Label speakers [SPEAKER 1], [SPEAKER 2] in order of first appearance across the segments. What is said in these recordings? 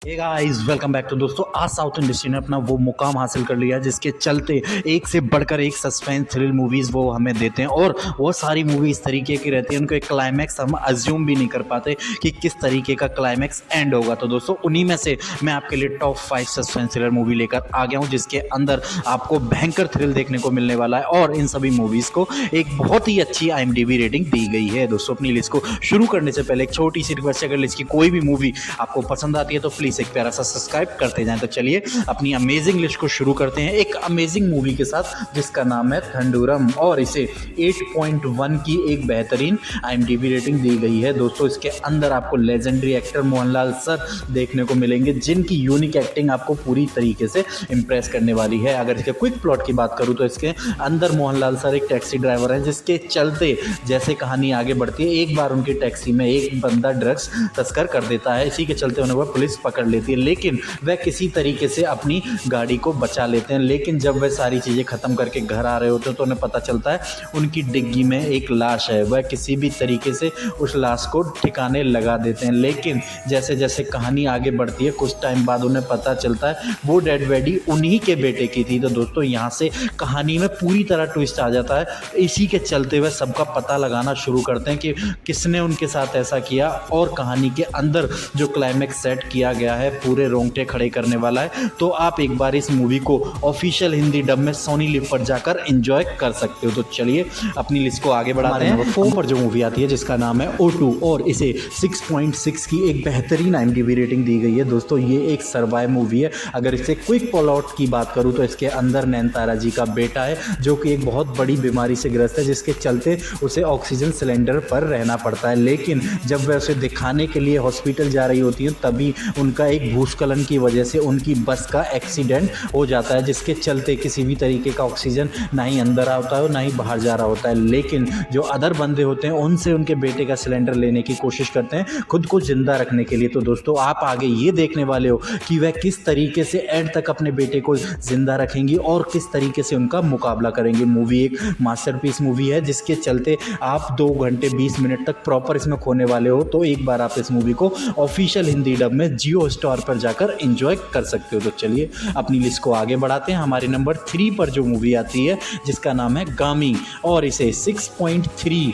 [SPEAKER 1] Hey guys welcome back. तो दोस्तों आज साउथ इंडस्ट्री ने अपना वो मुकाम हासिल कर लिया है जिसके चलते एक से बढ़कर एक सस्पेंस थ्रिल मूवीज़ वो हमें देते हैं और वो सारी मूवी इस तरीके की रहती है, उनको एक क्लाइमैक्स हम अज्यूम भी नहीं कर पाते कि किस तरीके का क्लाइमैक्स एंड होगा। तो दोस्तों उन्हीं में से मैं आपके लिए टॉप 5 सस्पेंस थ्रिलर मूवी लेकर आ गया हूँ जिसके अंदर आपको भयंकर थ्रिल देखने को मिलने वाला है और इन सभी मूवीज़ को एक बहुत ही अच्छी IMDb रेटिंग दी गई है। दोस्तों अपनी लिस्ट को शुरू करने से पहले एक छोटी सी रिक्वेस्ट है, अगर लिस्ट की कोई भी मूवी आपको पसंद आती है तो प्लीज़ एक प्यारा सा सब्सक्राइब करते जाएं। तो चलिए अपनी अमेजिंग लिस्ट को शुरू करते हैं एक अमेजिंग मूवी के साथ जिसका नाम है थंडूरम और इसे 8.1 की एक बेहतरीन IMDb रेटिंग दी गई है। दोस्तों इसके अंदर आपको लेजेंडरी एक्टर मोहनलाल सर देखने को मिलेंगे जिनकी यूनिक एक्टिंग आपको पूरी तरीके से इंप्रेस करने वाली है। अगर इसके क्विक प्लॉट की बात करूं तो इसके अंदर मोहनलाल सर एक टैक्सी ड्राइवर है जिसके चलते जैसे कहानी आगे बढ़ती है एक बार उनकी टैक्सी में एक बंदा ड्रग्स तस्कर कर देता है। इसी के चलते उन्हें वह पुलिस पकड़ लेती है, लेकिन वह किसी तरीके से अपनी गाड़ी को बचा लेते हैं। लेकिन जब वह सारी चीज़ें ख़त्म करके घर आ रहे होते हैं तो उन्हें पता चलता है उनकी डिग्गी में एक लाश है। वह किसी भी तरीके से उस लाश को ठिकाने लगा देते हैं, लेकिन जैसे जैसे कहानी आगे बढ़ती है कुछ टाइम बाद उन्हें पता चलता है वो डेड बॉडी उन्हीं के बेटे की थी। तो दोस्तों यहाँ से कहानी में पूरी तरह ट्विस्ट आ जाता है। इसी के चलते वह सबका पता लगाना शुरू करते हैं कि किसने उनके साथ ऐसा किया और कहानी के अंदर जो क्लाइमैक्स सेट किया गया है पूरे रोंगटे खड़े करने वाला है। तो आप एक बार इस मूवी को ऑफिशियल हिंदी डब में सोनी लिव पर जाकर एंजॉय कर सकते हो। तो चलिए अपनी लिस्ट को आगे बढ़ाते हैं। नंबर 4 पर जो मूवी आती है जिसका नाम है O2 और इसे 6.6 की एक बेहतरीन IMDb रेटिंग दी गई है। दोस्तों ये एक सर्वाइव मूवी है। अगर इससे क्विक प्लॉट की बात करूँ तो इसके अंदर नयनतारा जी का बेटा है जो कि एक बहुत बड़ी बीमारी से ग्रस्त है जिसके चलते उसे ऑक्सीजन सिलेंडर पर रहना पड़ता है। लेकिन जब वह उसे दिखाने के लिए हॉस्पिटल जा रही होती है तभी उनका एक भूस्खलन की वजह से उनकी बस का एक्सीडेंट हो जाता है जिसके चलते किसी भी तरीके का ऑक्सीजन ना ही अंदर आता है और ना ही बाहर जा रहा होता है। लेकिन जो अदर बंदे होते हैं उनसे उनके बेटे का सिलेंडर लेने की कोशिश करते हैं खुद को जिंदा रखने के लिए। तो दोस्तों आप आगे ये देखने वाले हो कि वह किस तरीके से एंड तक अपने बेटे को जिंदा रखेंगी और किस तरीके से उनका मुकाबला करेंगे। मूवी एक मास्टरपीस मूवी है जिसके चलते आप 2 घंटे 20 मिनट तक प्रॉपर इसमें खोने वाले हो। तो एक बार आप इस मूवी को ऑफिशियल हिंदी डब में जियो स्टार पर जाकर एंजॉय कर सकते हो। तो चलिए अपनी लिस्ट को आगे बढ़ाते हैं। हमारे नंबर 3 पर जो मूवी आती है जिसका नाम है गामी और इसे 6.3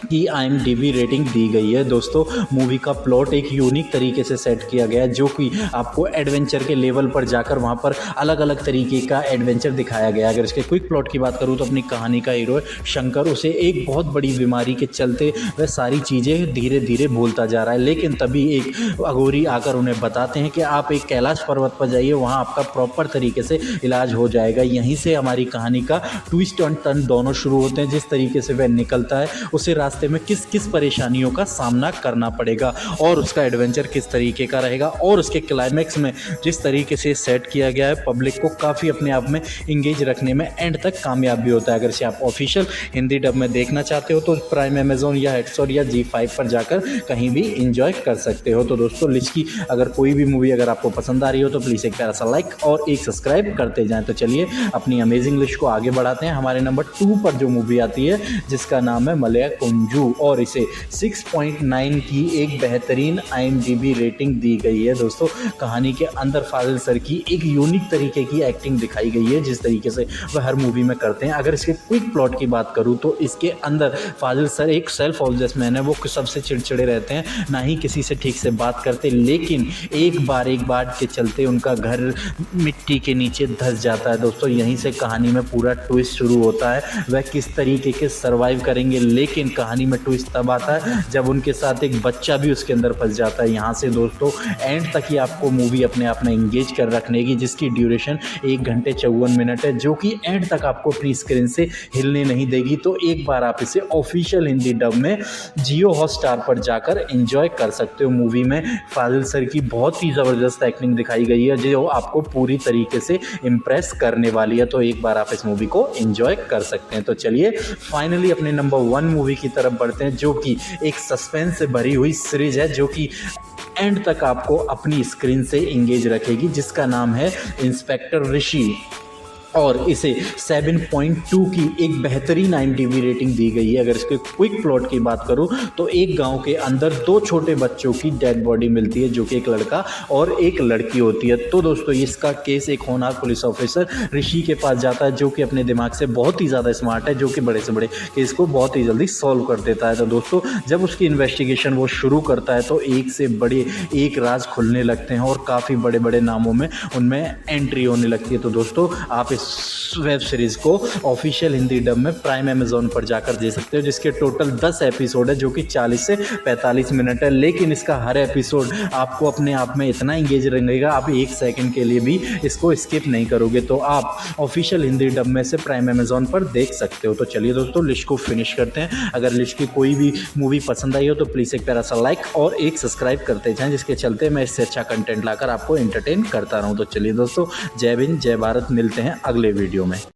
[SPEAKER 1] की IMDb रेटिंग दी गई है। दोस्तों मूवी का प्लॉट एक यूनिक तरीके से सेट किया गया है जो कि आपको एडवेंचर के लेवल पर जाकर वहाँ पर अलग अलग तरीके का एडवेंचर दिखाया गया है। अगर इसके क्विक प्लॉट की बात करूँ तो अपनी कहानी का हीरो है शंकर, उसे एक बहुत बड़ी बीमारी के चलते वह सारी चीज़ें धीरे धीरे भूलता जा रहा है। लेकिन तभी एक अघोरी आकर उन्हें बताते हैं कि आप एक कैलाश पर्वत पर जाइए, वहाँ आपका प्रॉपर तरीके से इलाज हो जाएगा। यहीं से हमारी कहानी का ट्विस्ट एंड टर्न दोनों शुरू होते हैं। जिस तरीके से वह निकलता है उसे रास्ते में किस किस परेशानियों का सामना करना पड़ेगा और उसका एडवेंचर किस तरीके का रहेगा और उसके क्लाइमैक्स में जिस तरीके से सेट किया गया है पब्लिक को काफ़ी अपने आप में इंगेज रखने में एंड तक कामयाब भी होता है। अगर इसे आप ऑफिशियल हिंदी डब में देखना चाहते हो तो प्राइम, अमेजोन या हॉटस्टार या G5 पर जाकर कहीं भी इंजॉय कर सकते हो। तो दोस्तों लिस्ट की अगर कोई भी मूवी अगर आपको पसंद आ रही हो तो प्लीज़ एक प्यारा सा लाइक और एक सब्सक्राइब करते जाएं। तो चलिए अपनी अमेजिंग लिस्ट को आगे बढ़ाते हैं। हमारे नंबर 2 पर जो मूवी आती है जिसका नाम है मलया कुंजू और इसे 6.9 की एक बेहतरीन IMDb रेटिंग दी गई है। दोस्तों कहानी के अंदर फाजिल सर की एक यूनिक तरीके की एक्टिंग दिखाई गई है जिस तरीके से वह हर मूवी में करते हैं। अगर इसके क्विक प्लॉट की बात करूं तो इसके अंदर फाजिल सर एक सेल्फ ऑब्सेस्ड मैन है। वो सबसे चिड़चिड़े रहते हैं, ना ही किसी से ठीक से बात करते, लेकिन एक बार के चलते उनका घर मिट्टी के नीचे धंस जाता है। दोस्तों यहीं से कहानी में पूरा ट्विस्ट शुरू होता है, वह किस तरीके के सर्वाइव करेंगे। लेकिन कहानी में ट्विस्ट तब आता है जब उनके साथ एक बच्चा भी उसके अंदर फंस जाता है। यहाँ से दोस्तों एंड तक ही आपको मूवी अपने आप में इंगेज कर रखने की जिसकी ड्यूरेशन 1 घंटे 54 मिनट है जो कि एंड तक आपको अपनी स्क्रीन से हिलने नहीं देगी। तो एक बार आप इसे ऑफिशियल हिंदी डब में जियो हॉटस्टार पर जाकर एंजॉय कर सकते हो। मूवी में फाजिल सर की बहुत ही ज़बरदस्त एक्टिंग दिखाई गई है जो आपको पूरी तरीके से इम्प्रेस करने वाली है। तो एक बार आप इस मूवी को एंजॉय कर सकते हैं। तो चलिए फाइनली अपने नंबर 1 मूवी की तरफ बढ़ते हैं जो कि एक सस्पेंस से भरी हुई सीरीज है जो कि एंड तक आपको अपनी स्क्रीन से इंगेज रखेगी जिसका नाम है इंस्पेक्टर ऋषि। और इसे 7.2 की एक बेहतरीन IMDb रेटिंग दी गई है। अगर इसके क्विक प्लॉट की बात करूं तो एक गांव के अंदर दो छोटे बच्चों की डेड बॉडी मिलती है, जो कि एक लड़का और एक लड़की होती है। तो दोस्तों इसका केस एक होनहार पुलिस ऑफिसर ऋषि के पास जाता है, जो कि अपने दिमाग से बहुत ही ज़्यादा स्मार्ट है, जो कि बड़े से बड़े केस को बहुत ही जल्दी सॉल्व कर देता है। तो दोस्तों जब उसकी इन्वेस्टिगेशन वो शुरू करता है तो एक से बड़े एक राज खुलने लगते हैं और काफ़ी बड़े बड़े नामों में उनमें एंट्री होने लगती है। तो दोस्तों आप इस वेब सीरीज़ को ऑफिशियल हिंदी डब में प्राइम अमेजोन पर जाकर दे सकते हो, जिसके टोटल 10 एपिसोड है, जो कि 40 से 45 मिनट है। लेकिन इसका हर एपिसोड आपको अपने आप में इतना इंगेज रहेगा, आप एक सेकंड के लिए भी इसको स्किप नहीं करोगे। तो आप ऑफिशियल हिंदी डब में से प्राइम अमेजोन पर देख सकते हो। तो चलिए दोस्तों लिस्ट को फिनिश करते हैं। अगर लिस्ट की कोई भी मूवी पसंद आई हो तो प्लीज़ एक प्यारा सा लाइक और एक सब्सक्राइब करते जाएं, जिसके चलते मैं इससे अच्छा कंटेंट लाकर आपको एंटरटेन करता रहूं। तो चलिए दोस्तों, जय हिंद जय भारत, मिलते हैं अगले वीडियो में।